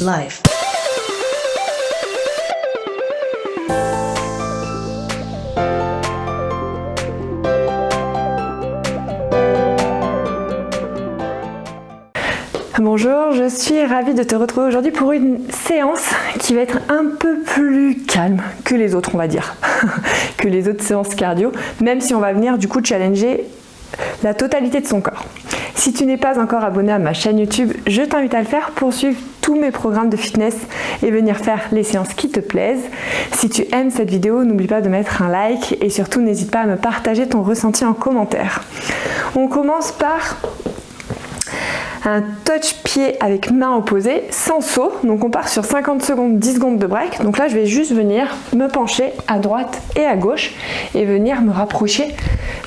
Life. Bonjour, je suis ravie de te retrouver aujourd'hui pour une séance qui va être un peu plus calme que les autres, on va dire, que les autres séances cardio, même si on va venir du coup challenger la totalité de son corps. Si tu n'es pas encore abonné à ma chaîne YouTube, je t'invite à le faire pour suivre tous mes programmes de fitness et venir faire les séances qui te plaisent. Si tu aimes cette vidéo, n'oublie pas de mettre un like et surtout n'hésite pas à me partager ton ressenti en commentaire. On commence par un touch pied avec main opposée sans saut, donc on part sur 50 secondes, 10 secondes de break. Donc là je vais juste venir me pencher à droite et à gauche et venir me rapprocher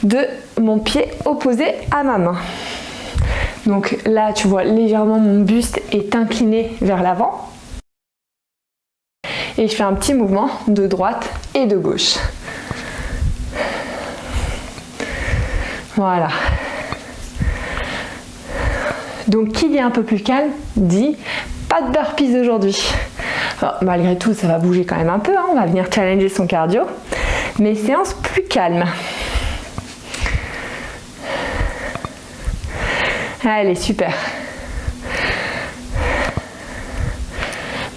de mon pied opposé à ma main. Donc là tu vois légèrement mon buste est incliné vers l'avant et je fais un petit mouvement de droite et de gauche. Voilà. Donc qui dit un peu plus calme, dit pas de burpees aujourd'hui. Alors, malgré tout, ça va bouger quand même un peu, hein, on va venir challenger son cardio, mais séance plus calme. Allez, super.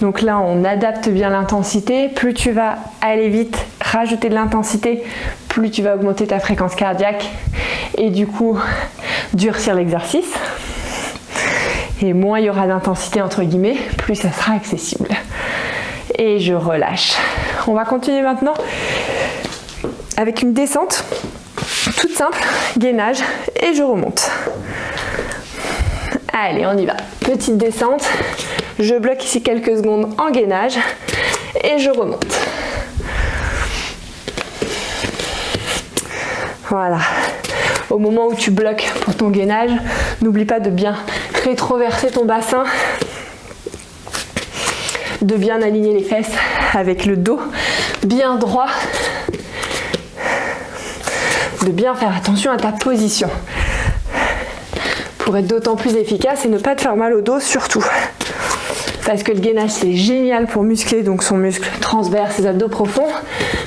Donc là, on adapte bien l'intensité. Plus tu vas aller vite, rajouter de l'intensité, plus tu vas augmenter ta fréquence cardiaque et du coup, durcir l'exercice. Et moins il y aura d'intensité entre guillemets, plus ça sera accessible. Et je relâche. On va continuer maintenant avec une descente toute simple, gainage, et je remonte. Allez, on y va. Petite descente. Je bloque ici quelques secondes en gainage et je remonte. Voilà. Au moment où tu bloques pour ton gainage, n'oublie pas de bien rétroverser ton bassin, de bien aligner les fesses avec le dos bien droit, de bien faire attention à ta position pour être d'autant plus efficace et ne pas te faire mal au dos surtout. Parce que le gainage c'est génial pour muscler donc son muscle transverse, ses abdos profonds,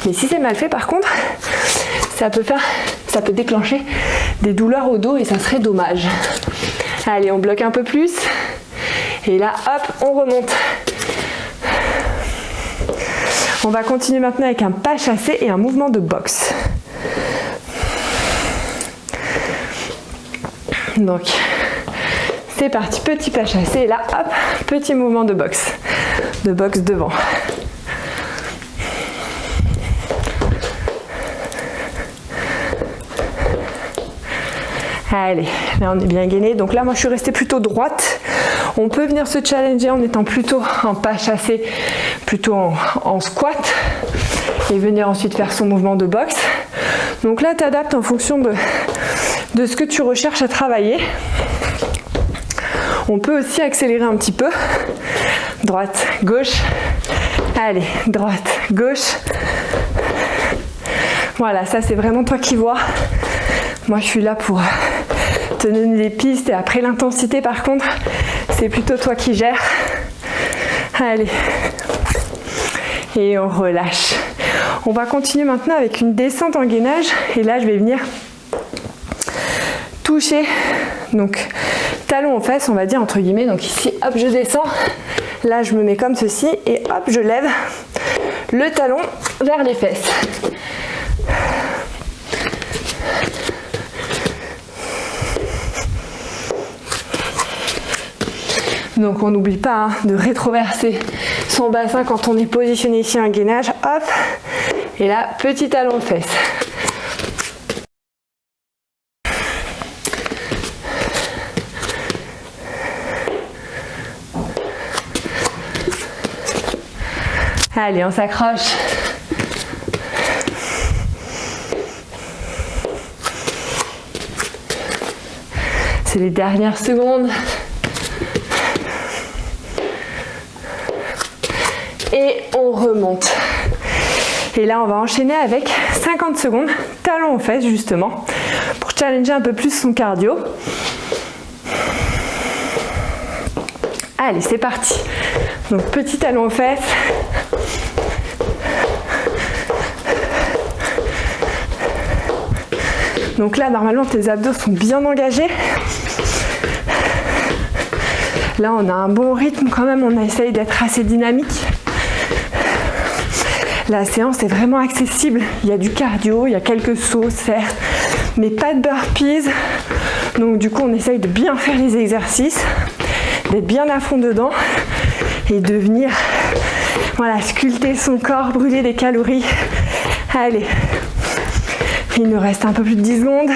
mais si c'est mal fait par contre, ça peut déclencher des douleurs au dos et ça serait dommage. Allez, on bloque un peu plus. Et là, hop, on remonte. On va continuer maintenant avec un pas chassé et un mouvement de boxe. Donc, c'est parti, petit pas chassé. Et là, hop, petit mouvement de boxe. De boxe devant. Allez, là on est bien gainé. Donc là moi je suis restée plutôt droite. On peut venir se challenger en étant plutôt en pas chassé, plutôt en squat. Et venir ensuite faire son mouvement de boxe. Donc là tu adaptes en fonction de ce que tu recherches à travailler. On peut aussi accélérer un petit peu. Droite, gauche. Allez, droite, gauche. Voilà, ça c'est vraiment toi qui vois. Moi je suis là pour te donner des pistes et après l'intensité par contre c'est plutôt toi qui gères. Allez, et on relâche. On va continuer maintenant avec une descente en gainage et là je vais venir toucher donc talon aux fesses on va dire entre guillemets. Donc ici hop je descends, là je me mets comme ceci et hop je lève le talon vers les fesses. Donc on n'oublie pas de rétroverser son bassin quand on est positionné ici en gainage. Hop, et là, petit talon de fesse. Allez, on s'accroche. C'est les dernières secondes. Et on remonte. Et là, on va enchaîner avec 50 secondes, talons aux fesses justement, pour challenger un peu plus son cardio. Allez, c'est parti. Donc petit talon aux fesses. Donc là, normalement, tes abdos sont bien engagés. Là, on a un bon rythme quand même, on essaye d'être assez dynamique. La séance est vraiment accessible. Il y a du cardio, il y a quelques sauts, certes, mais pas de burpees. Donc du coup, on essaye de bien faire les exercices, d'être bien à fond dedans et de venir sculpter son corps, brûler des calories. Allez, il nous reste un peu plus de 10 secondes.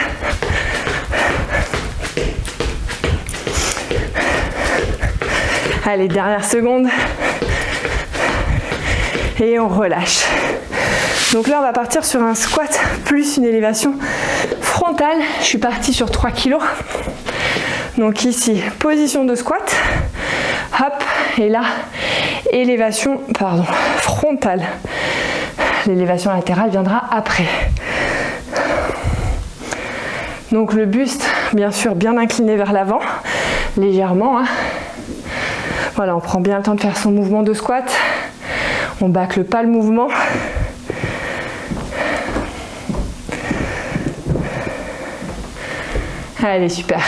Allez, dernière seconde. Et on relâche. Donc là, on va partir sur un squat plus une élévation frontale. Je suis partie sur 3 kg. Donc ici, position de squat. Hop, et là, élévation, frontale. L'élévation latérale viendra après. Donc le buste, bien sûr, bien incliné vers l'avant, légèrement. Voilà, on prend bien le temps de faire son mouvement de squat. On bâcle pas le mouvement. Allez, super.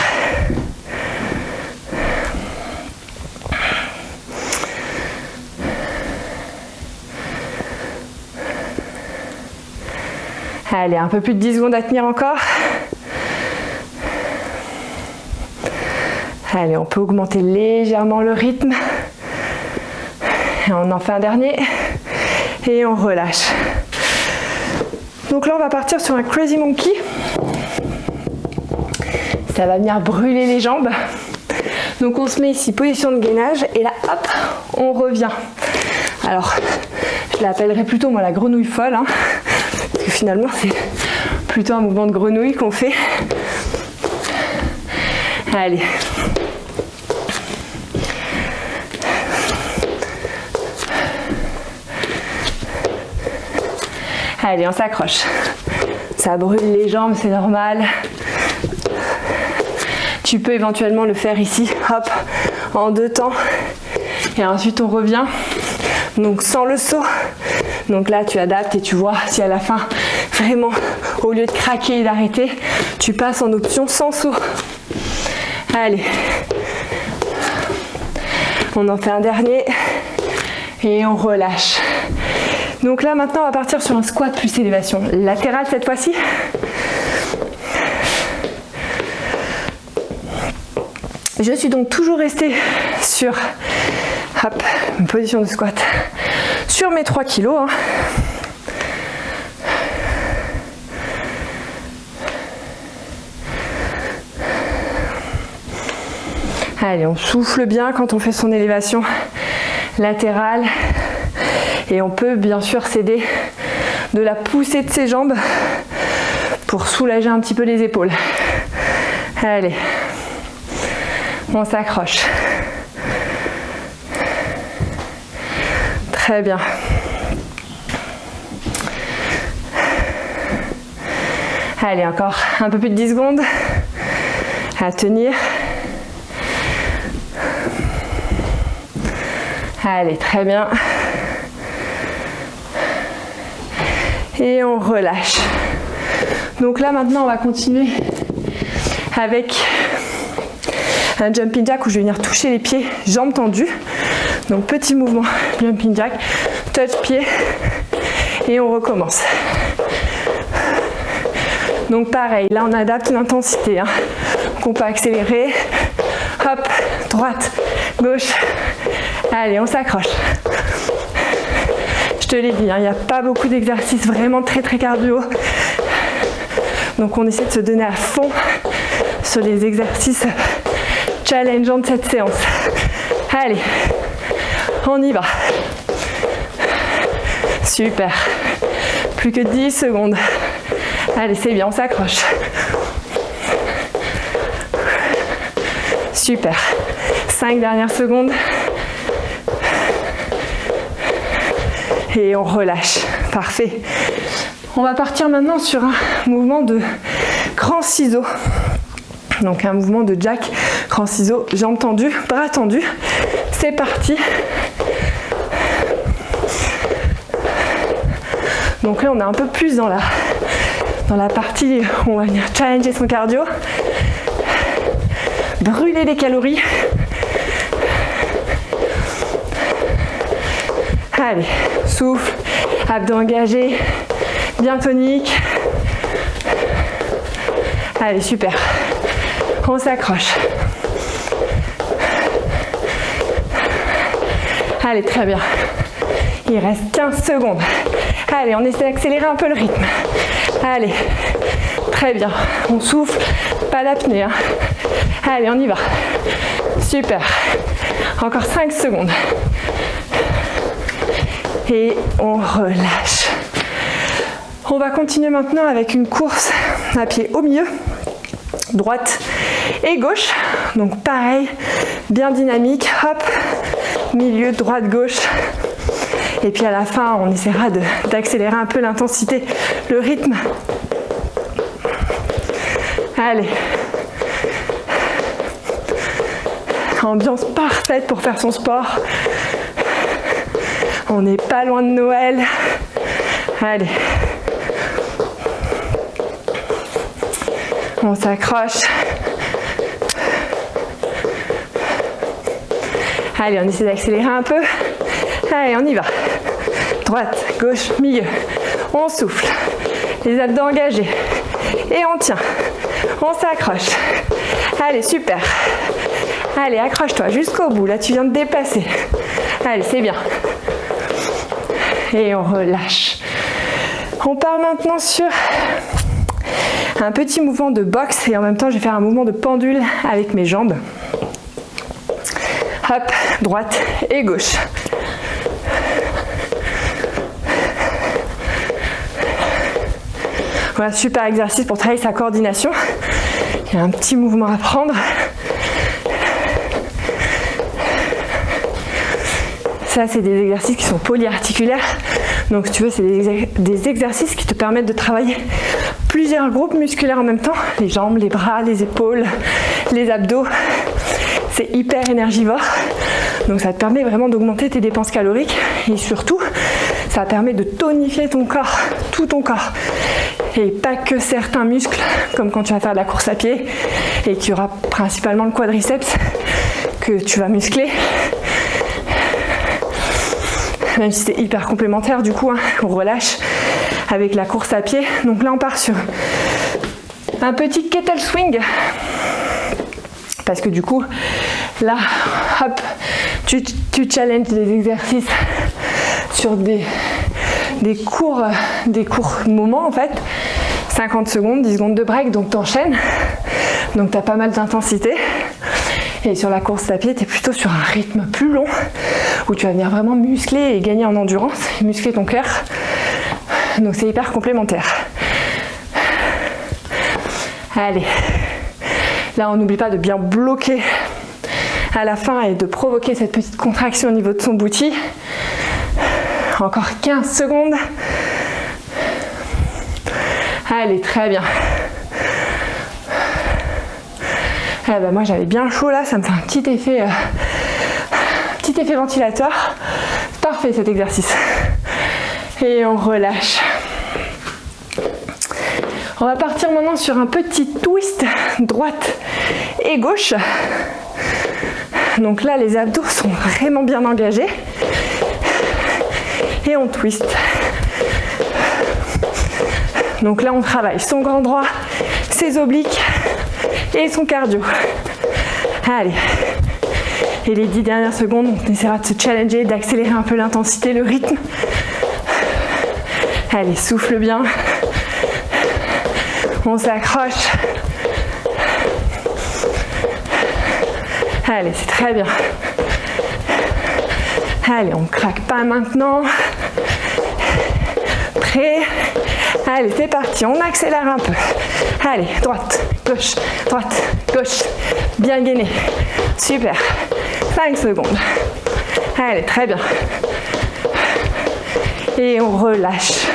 Allez, un peu plus de 10 secondes à tenir encore. Allez, on peut augmenter légèrement le rythme. Et on en fait un dernier. Et on relâche. Donc là, on va partir sur un Crazy Monkey. Ça va venir brûler les jambes. Donc on se met ici, position de gainage. Et là, hop, on revient. Alors, je l'appellerai plutôt, moi, la grenouille folle. Parce que finalement, c'est plutôt un mouvement de grenouille qu'on fait. Allez. Allez, on s'accroche. Ça brûle les jambes, c'est normal. Tu peux éventuellement le faire ici, hop, en 2 temps. Et ensuite, on revient. Donc, sans le saut. Donc là, tu adaptes et tu vois si à la fin, vraiment, au lieu de craquer et d'arrêter, tu passes en option sans saut. Allez. On en fait un dernier. Et on relâche. Donc là maintenant on va partir sur un squat plus élévation latérale cette fois-ci. Je suis donc toujours restée sur une position de squat sur mes 3 kg. Allez, on souffle bien quand on fait son élévation latérale. Et on peut bien sûr s'aider de la poussée de ses jambes pour soulager un petit peu les épaules. Allez, on s'accroche. Très bien. Allez, encore un peu plus de 10 secondes à tenir. Allez, très bien. Et on relâche. Donc là maintenant on va continuer avec un jumping jack où je vais venir toucher les pieds, jambes tendues. Donc petit mouvement, jumping jack, touch pied et on recommence. Donc pareil, là on adapte l'intensité. Donc on peut accélérer. Hop, droite, gauche. Allez, on s'accroche. Je te l'ai dit, il n'y a pas beaucoup d'exercices vraiment très cardio. Donc on essaie de se donner à fond sur les exercices challengeants de cette séance. Allez, on y va. Super. Plus que 10 secondes. Allez, c'est bien, on s'accroche. Super. 5 dernières secondes. Et on relâche. Parfait. On va partir maintenant sur un mouvement de grand ciseau. Donc un mouvement de jack, grand ciseau, jambes tendues, bras tendus. C'est c'est parti. Donc là, on est un peu plus dans la partie où on va venir challenger son cardio, brûler des calories. Allez, souffle, abdos engagés, bien tonique. Allez, super. On s'accroche. Allez, très bien. Il reste 15 secondes. Allez, on essaie d'accélérer un peu le rythme. Allez, très bien. On souffle, pas d'apnée. Hein. Allez, on y va. Super. Encore 5 secondes. Et on relâche. On va continuer maintenant avec une course à pied au milieu, droite et gauche. Donc pareil, bien dynamique. Hop, milieu, droite, gauche. Et puis à la fin, on essaiera d'accélérer un peu l'intensité, le rythme. Allez. Ambiance parfaite pour faire son sport. On n'est pas loin de Noël. Allez. On s'accroche. Allez, on essaie d'accélérer un peu. Allez, on y va. Droite, gauche, milieu. On souffle. Les abdos engagés. Et on tient. On s'accroche. Allez, super. Allez, accroche-toi jusqu'au bout. Là, tu viens de dépasser. Allez, c'est bien. Et on relâche. On part maintenant sur un petit mouvement de boxe et en même temps, je vais faire un mouvement de pendule avec mes jambes. Hop, droite et gauche. Voilà, super exercice pour travailler sa coordination. Il y a un petit mouvement à prendre. Ça, c'est des exercices qui sont polyarticulaires. Donc, si tu veux, c'est des exercices qui te permettent de travailler plusieurs groupes musculaires en même temps. Les jambes, les bras, les épaules, les abdos. C'est hyper énergivore. Donc, ça te permet vraiment d'augmenter tes dépenses caloriques. Et surtout, ça permet de tonifier ton corps, tout ton corps. Et pas que certains muscles, comme quand tu vas faire de la course à pied et qu'il y aura principalement le quadriceps que tu vas muscler. Même si c'est hyper complémentaire, du coup, hein, on relâche avec la course à pied. Donc là, on part sur un petit kettle swing. Parce que du coup, là, hop, tu challenges des exercices sur des courts moments, en fait. 50 secondes, 10 secondes de break, donc t'enchaînes. Donc t'as pas mal d'intensité. Et sur la course à pied, tu es plutôt sur un rythme plus long où tu vas venir vraiment muscler et gagner en endurance et muscler ton cœur. Donc c'est hyper complémentaire. Allez. Là, on n'oublie pas de bien bloquer à la fin et de provoquer cette petite contraction au niveau de son bouti. Encore 15 secondes. Allez, très bien. Ah bah moi j'avais bien chaud là, ça me fait un petit effet ventilateur. Parfait cet exercice. Et on relâche. On va partir maintenant sur un petit twist droite et gauche. Donc là les abdos sont vraiment bien engagés. Et on twist. Donc là on travaille son grand droit, ses obliques et son cardio. Allez. Et les 10 dernières secondes, on essaiera de se challenger, d'accélérer un peu l'intensité, le rythme. Allez, souffle bien. On s'accroche. Allez, c'est très bien. Allez, on ne craque pas maintenant. Prêt? Allez, c'est parti, on accélère un peu. Allez, droite, gauche, bien gainé. Super. 5 secondes. Allez, très bien. Et on relâche.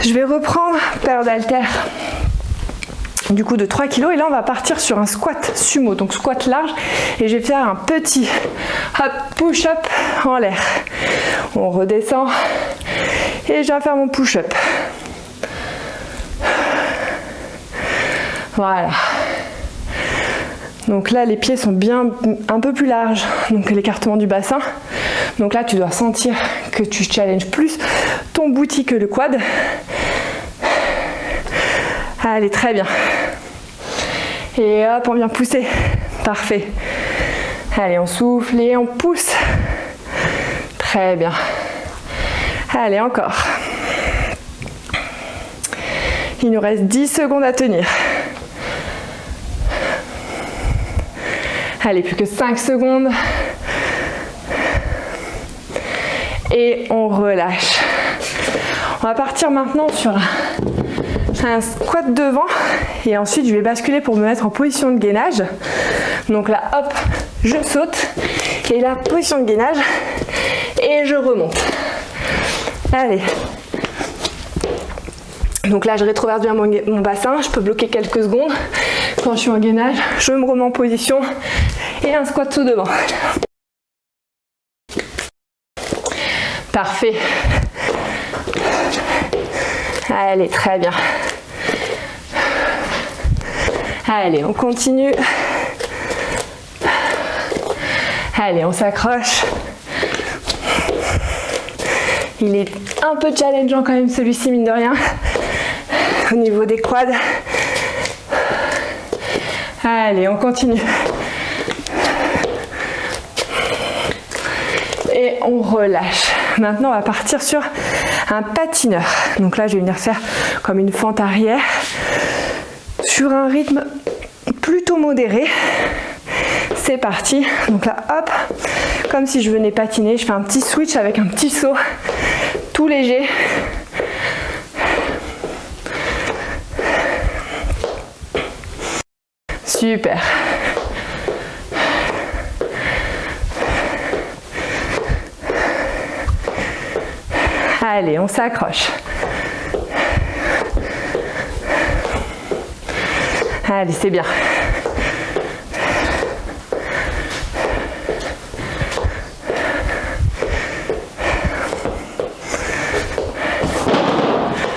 Je vais reprendre paire d'haltères du coup de 3 kg, et là on va partir sur un squat sumo, donc squat large, et je vais faire un petit hop, push-up en l'air. On redescend et je vais faire mon push-up. Voilà. Donc là les pieds sont bien un peu plus larges, donc l'écartement du bassin. Donc là tu dois sentir que tu challenges plus ton booty que le quad. Allez, très bien. Et hop, on vient pousser. Parfait. Allez, on souffle et on pousse. Très bien. Allez, encore. Il nous reste 10 secondes à tenir. Allez, plus que 5 secondes. Et on relâche. On va partir maintenant sur un squat devant et ensuite je vais basculer pour me mettre en position de gainage. Donc là, hop, je saute et là, position de gainage et je remonte. Allez. Donc là, je rétroverse bien mon bassin, je peux bloquer quelques secondes. Quand je suis en gainage, je me remets en position et un squat saut devant. Parfait. Allez, très bien. Allez, on continue. Allez, on s'accroche. Il est un peu challengeant quand même celui-ci, mine de rien, au niveau des quads. Allez, on continue. Et on relâche. Maintenant, on va partir sur un patineur. Donc là, je vais venir faire comme une fente arrière sur un rythme plutôt modéré. C'est parti. Donc là, hop, comme si je venais patiner, je fais un petit switch avec un petit saut tout léger. Super. Allez, on s'accroche. Allez, c'est bien.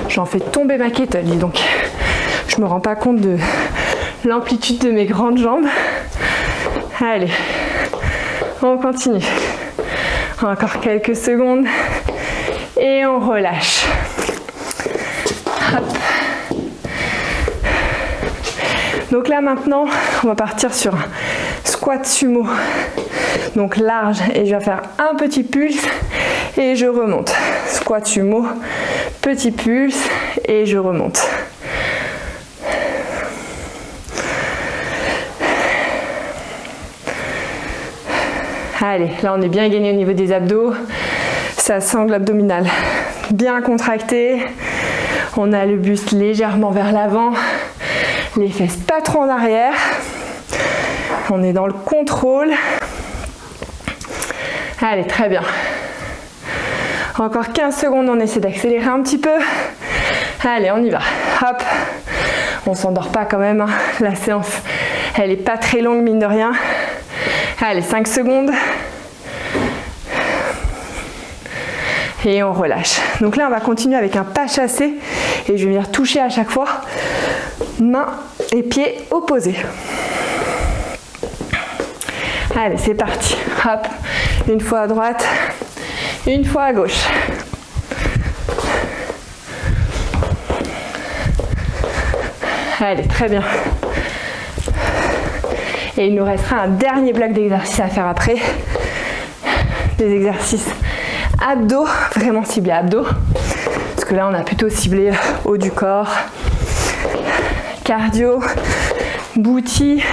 J'en fais tomber ma kettle, dis donc. Je me rends pas compte de l'amplitude de mes grandes jambes. Allez, on continue. Encore quelques secondes. Et on relâche. Hop. Donc là maintenant, on va partir sur un squat sumo. Donc large, et je vais faire un petit pulse et je remonte. Squat sumo, petit pulse et je remonte. Allez, là on est bien gainé au niveau des abdos. Ça sent l'abdominal bien contracté. On a le buste légèrement vers l'avant. Les fesses pas trop en arrière. On est dans le contrôle. Allez, très bien. Encore 15 secondes, on essaie d'accélérer un petit peu. Allez, on y va. Hop. On s'endort pas quand même, hein. La séance, elle est pas très longue, mine de rien. Allez, 5 secondes. Et on relâche. Donc là, on va continuer avec un pas chassé. Et je vais venir toucher à chaque fois. Mains et pieds opposés. Allez, c'est parti. Hop. Une fois à droite. Une fois à gauche. Allez, très bien. Et il nous restera un dernier bloc d'exercices à faire après. Des exercices abdos, vraiment ciblés abdos. Parce que là, on a plutôt ciblé haut du corps, cardio, booty,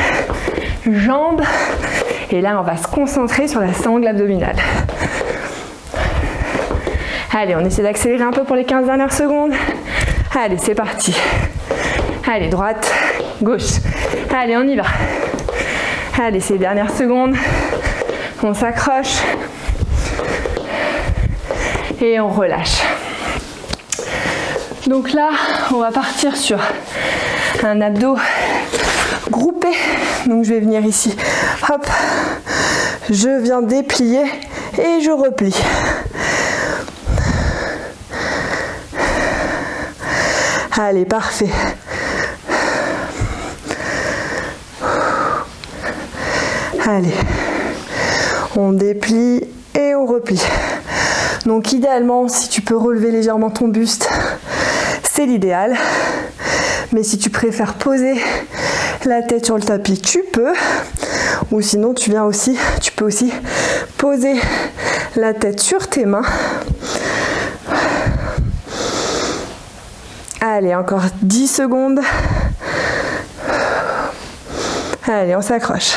jambes. Et là, on va se concentrer sur la sangle abdominale. Allez, on essaie d'accélérer un peu pour les 15 dernières secondes. Allez, c'est parti. Allez, droite, gauche. Allez, on y va. Allez, ces dernières secondes. On s'accroche. Et on relâche. Donc là, on va partir sur un abdo groupé. Donc je vais venir ici, hop, je viens déplier et je replie. Allez, parfait. Allez, on déplie et on replie. Donc idéalement, si tu peux relever légèrement ton buste, c'est l'idéal. Mais si tu préfères poser la tête sur le tapis, tu peux. Ou sinon, tu peux aussi poser la tête sur tes mains. Allez, encore 10 secondes. Allez, on s'accroche.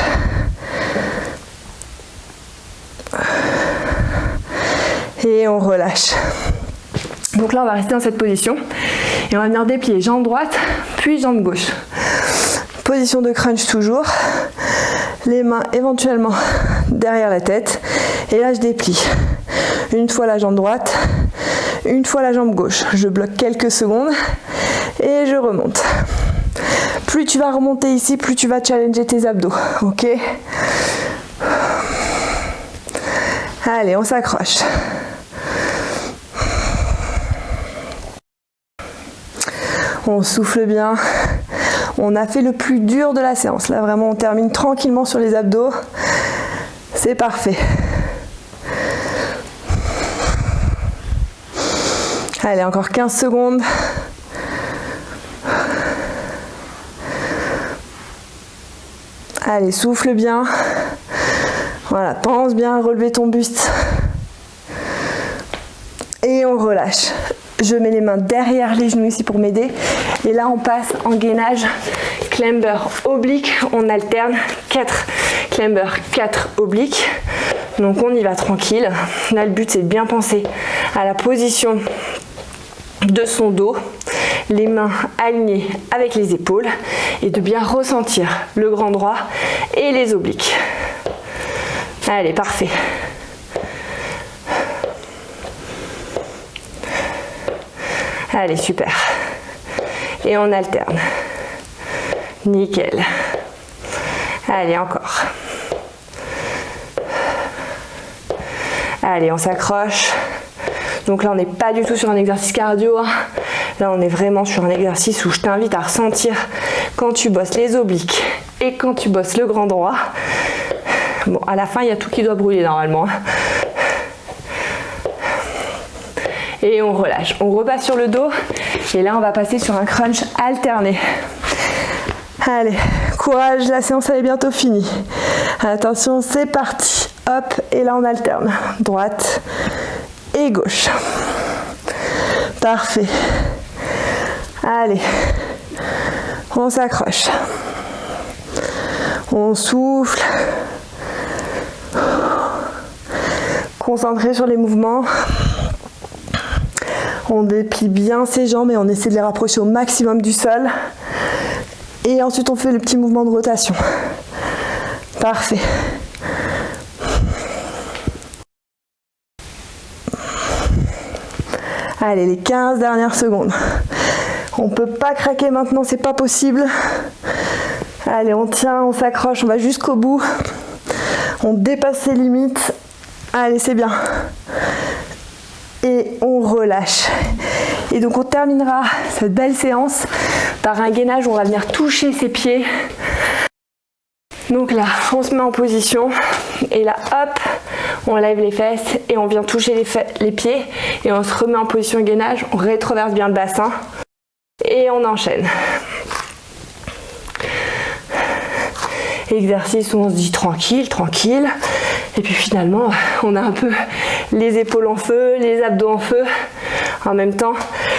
Et on relâche. Donc là, on va rester dans cette position. Et on va venir déplier jambe droite, puis jambe gauche. Position de crunch toujours. Les mains éventuellement derrière la tête. Et là, je déplie. Une fois la jambe droite, une fois la jambe gauche. Je bloque quelques secondes et je remonte. Plus tu vas remonter ici, plus tu vas challenger tes abdos. Ok ? Allez, on s'accroche. On souffle bien. On a fait le plus dur de la séance. Là, vraiment, on termine tranquillement sur les abdos. C'est parfait. Allez, encore 15 secondes. Allez, souffle bien. Voilà, pense bien à relever ton buste. Et on relâche. Je mets les mains derrière les genoux ici pour m'aider. Et là, on passe en gainage climber oblique. On alterne 4 climber, 4 obliques. Donc, on y va tranquille. Là, le but, c'est de bien penser à la position de son dos. Les mains alignées avec les épaules. Et de bien ressentir le grand droit et les obliques. Allez, parfait. Allez, super. Et on alterne. Nickel. Allez, encore. Allez, on s'accroche. Donc là, on n'est pas du tout sur un exercice cardio. Là, on est vraiment sur un exercice où je t'invite à ressentir quand tu bosses les obliques et quand tu bosses le grand droit. Bon, à la fin, il y a tout qui doit brûler normalement. Et on relâche. On repasse sur le dos. Et là, on va passer sur un crunch alterné. Allez, courage, la séance elle est bientôt finie. Attention, c'est parti. Hop, et là on alterne. Droite et gauche. Parfait. Allez, on s'accroche. On souffle. Concentré sur les mouvements. On déplie bien ses jambes et on essaie de les rapprocher au maximum du sol. Et ensuite on fait le petit mouvement de rotation. Parfait. Allez, les 15 dernières secondes. On ne peut pas craquer maintenant, c'est pas possible. Allez, on tient, on s'accroche, on va jusqu'au bout. On dépasse ses limites. Allez, c'est bien. Et on relâche. Et donc on terminera cette belle séance par un gainage où on va venir toucher ses pieds. Donc là, on se met en position et là, hop, on lève les fesses et on vient toucher les pieds et on se remet en position gainage, on rétroverse bien le bassin et on enchaîne. Exercice où on se dit tranquille, tranquille. Et puis finalement, on a un peu les épaules en feu, les abdos en feu. En même temps,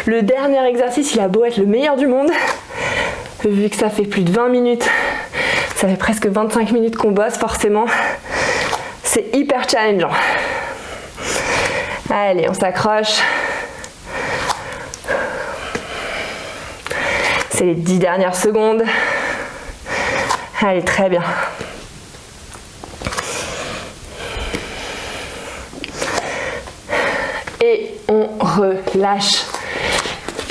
le dernier exercice, il a beau être le meilleur du monde. Vu que ça fait plus de 20 minutes, ça fait presque 25 minutes qu'on bosse forcément. C'est hyper challengeant. Allez, on s'accroche. C'est les 10 dernières secondes. Allez, très bien. Et on relâche.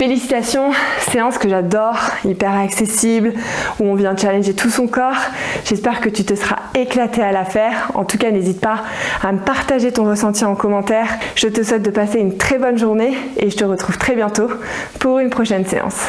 Félicitations, séance que j'adore, hyper accessible, où on vient challenger tout son corps. J'espère que tu te seras éclaté à la faire. En tout cas, n'hésite pas à me partager ton ressenti en commentaire. Je te souhaite de passer une très bonne journée et je te retrouve très bientôt pour une prochaine séance.